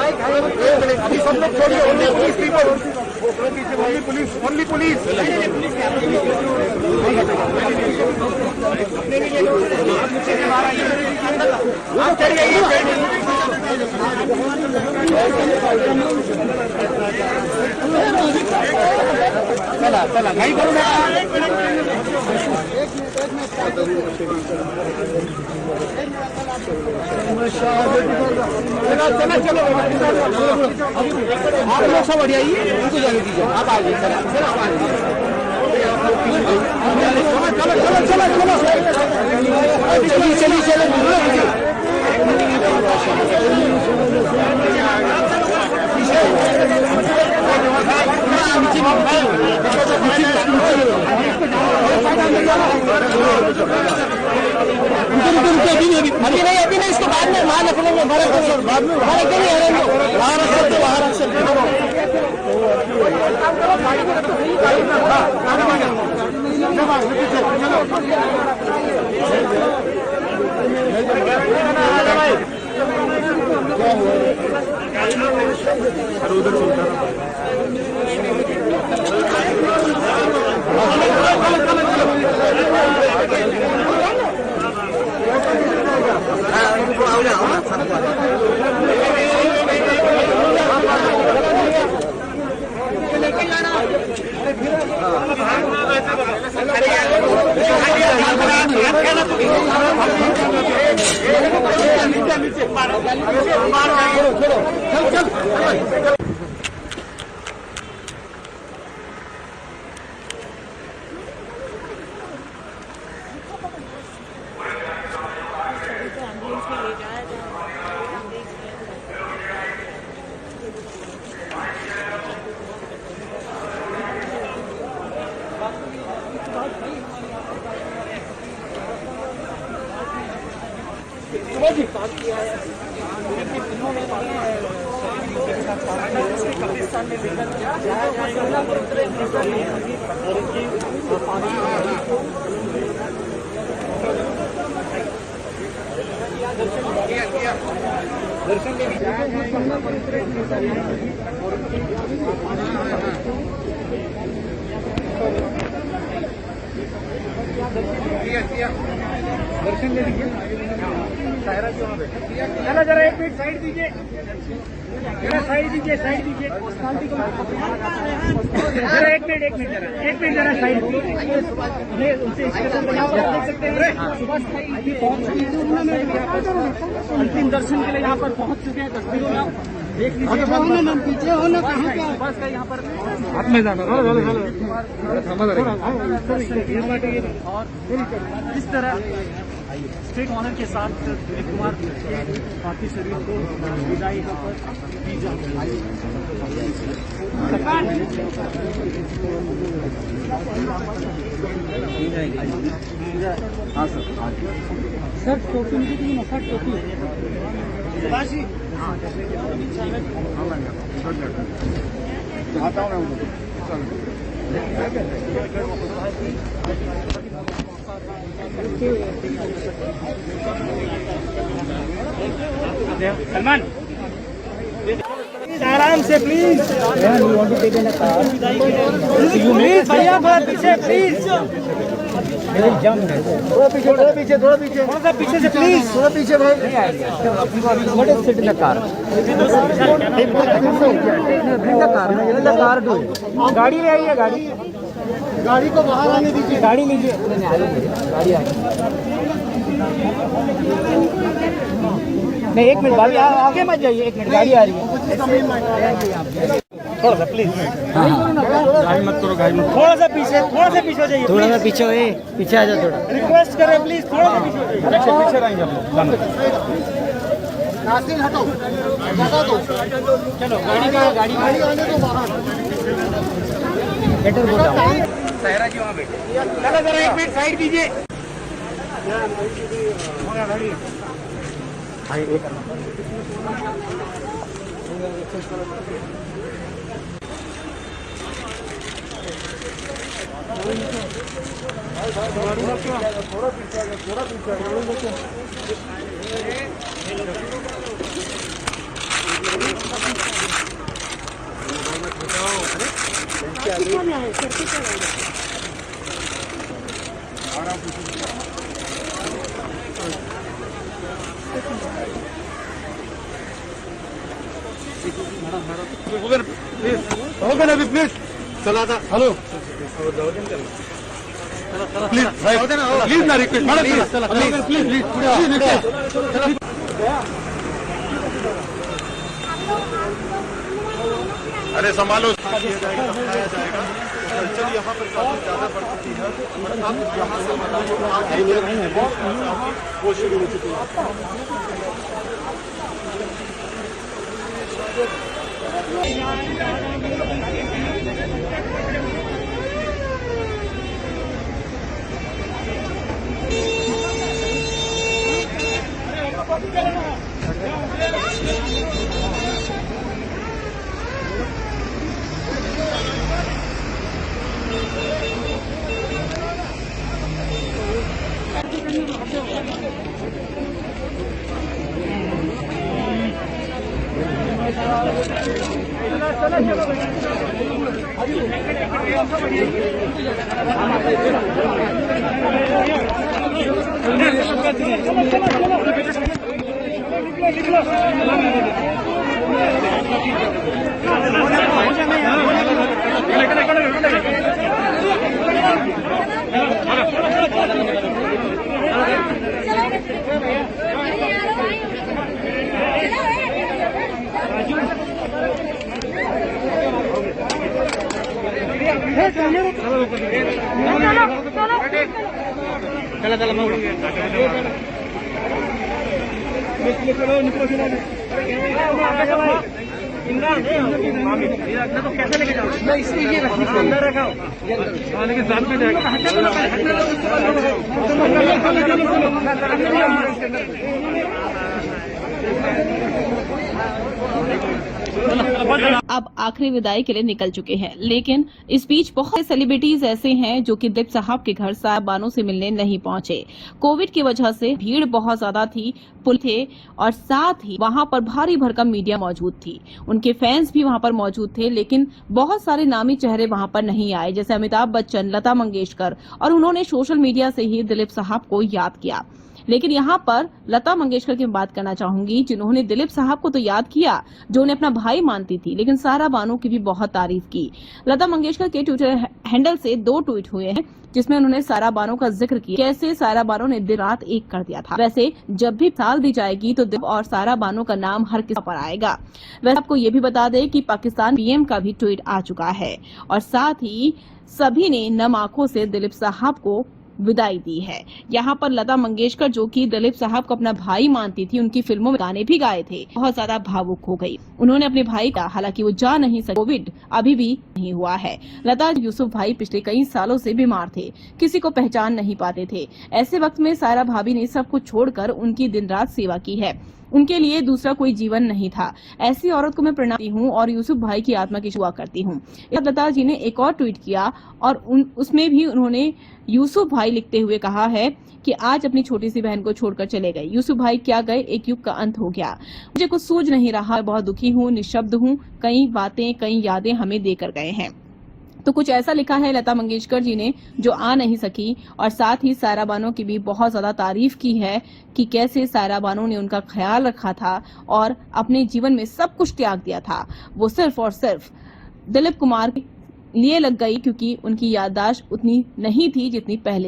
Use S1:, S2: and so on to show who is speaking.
S1: अभी सब लोग छोड़िए, only police people, only police, only police. चला चला घाई करू नका। चला चलो आप लोग सब बढ़िया उनको जाने दीजिए, आप आइए। चलो चलो चलो चलो चलिए चलिए चलिए अभी नहीं इसको बाद में वहां रखेंगे, बाद में वहां रखेंगे, वहां रख सकते, वहां रख सकते। उधर पाकिस्तान में लेकर जाया जाएगा। दर्शन ले लीजिए। चलो जरा एक मिनट साइड दीजिए, जरा साइड दीजिए, साइड दीजिए। जरा एक मिनट जरा साइड दीजिए। उनसे देख सकते हैं सुबह अभी पहुंच चुके हैं, अंतिम दर्शन के लिए यहाँ पर पहुंच चुके हैं। तस्वीरों में देख लीजिए, पीछे हो ना, कहाँ बस का यहाँ पर हाथ में जाना। और इस तरह स्टेट ऑनर के साथ दिलीप कुमार के पार्थिव शरीर को विदाई दी जाती है। सर टोपी की मफा टोपी आता हूँ मैं। सलमान आराम से प्लीज, भैया पीछे प्लीज, थोड़ा पीछे थोड़ा सा पीछे से प्लीज, थोड़ा पीछे भाई। गाड़ी ले आइए, गाड़ी को बाहर आने दीजिए, गाड़ी लीजिए, गाड़ी आइए। नहीं एक मिनट भाभी आगे मत जाइए, एक मिनट गाड़ी आ रही है। थोड़ा सा प्लीज, गाड़ी मत करो, गाड़ी मत। थोड़ा सा पीछे हो जाइए, थोड़ा सा पीछे हो, पीछे आ जाओ थोड़ा। रिक्वेस्ट करें प्लीज, थोड़ा सा पीछे हो जाइए। पीछे रहेंगे हम लोग। नासिर हटो, जगह दो। चलो गाड़ी आने दो बाहर। बेटर बोल रहा हूँ, सहरा जी वहाँ बैठे। चलो जरा एक मिनट साइड दीजिए। भाई एक थोड़ा पीछे
S2: प्लीज चला आता हॅलो प्लीज प्लीज ना request madam please please please अरे संभालो खाया जाएगा हलचल यहाँ पर काफी ज्यादा बढ़ चुकी है और अब यहाँ से मतलब वो शुरू हो चुकी है।
S1: तो कैसे लेके जाओ इसलिए अंदर रखाओ लेकिन साथ में
S3: अब आखिरी विदाई के लिए निकल चुके हैं, लेकिन इस बीच बहुत से सेलिब्रिटीज ऐसे हैं जो कि दिलीप साहब के घर साहब बानो से मिलने नहीं पहुंचे। कोविड की वजह से भीड़ बहुत ज्यादा थी, पुल थे और साथ ही वहां पर भारी भरकम मीडिया मौजूद थी। उनके फैंस भी वहां पर मौजूद थे, लेकिन बहुत सारे नामी चेहरे वहां पर नहीं आए, जैसे अमिताभ बच्चन, लता मंगेशकर, और उन्होंने सोशल मीडिया से ही दिलीप साहब को याद किया। लेकिन यहाँ पर लता मंगेशकर की बात करना चाहूंगी, जिन्होंने दिलीप साहब को तो याद किया, जो उन्हें अपना भाई मानती थी, लेकिन सारा बानो की भी बहुत तारीफ की। लता मंगेशकर के ट्विटर हैंडल से 2 ट्वीट हुए हैं, जिसमें उन्होंने सारा बानो का जिक्र किया, कैसे सारा बानो ने दिन रात एक कर दिया था। वैसे जब भी साल दी जाएगी तो दिलीप और सारा बानो का नाम हर किसी पर आएगा। वैसे आपको ये भी बता दें कि पाकिस्तान पीएम का भी ट्वीट आ चुका है और साथ ही सभी ने नम आंखों से दिलीप साहब को विदाई दी है। यहाँ पर लता मंगेशकर, जो कि दिलीप साहब को अपना भाई मानती थी, उनकी फिल्मों में गाने भी गाए थे, बहुत ज्यादा भावुक हो गई। उन्होंने अपने भाई का, हालांकि वो जा नहीं सके, कोविड अभी भी नहीं हुआ है। लता यूसुफ भाई पिछले कई सालों से बीमार थे, किसी को पहचान नहीं पाते थे। ऐसे वक्त में सारा भाभी ने सब कुछ छोड़कर उनकी दिन रात सेवा की है। उनके लिए दूसरा कोई जीवन नहीं था। ऐसी औरत को मैं प्रणाम हूँ और यूसुफ भाई की आत्मा की दुआ करती हूँ। लता जी ने एक और ट्वीट किया और उसमें भी उन्होंने यूसुफ भाई लिखते हुए कहा है कि आज अपनी छोटी सी बहन को छोड़कर चले गए। यूसुफ भाई क्या गए, एक युग का अंत हो गया। मुझे कुछ सूझ नहीं रहा, बहुत दुखी हूँ, निशब्द हूँ, कई बातें, कई यादें हमें देकर गए हैं। तो कुछ ऐसा लिखा है लता मंगेशकर जी ने, जो आ नहीं सकी। और साथ ही सारा बानो की भी बहुत ज्यादा तारीफ की है कि कैसे सारा बानो ने उनका ख्याल रखा था और अपने जीवन में सब कुछ त्याग दिया था। वो सिर्फ और सिर्फ दिलीप कुमार के लिए लग गई, क्योंकि उनकी याददाश्त उतनी नहीं थी जितनी पहले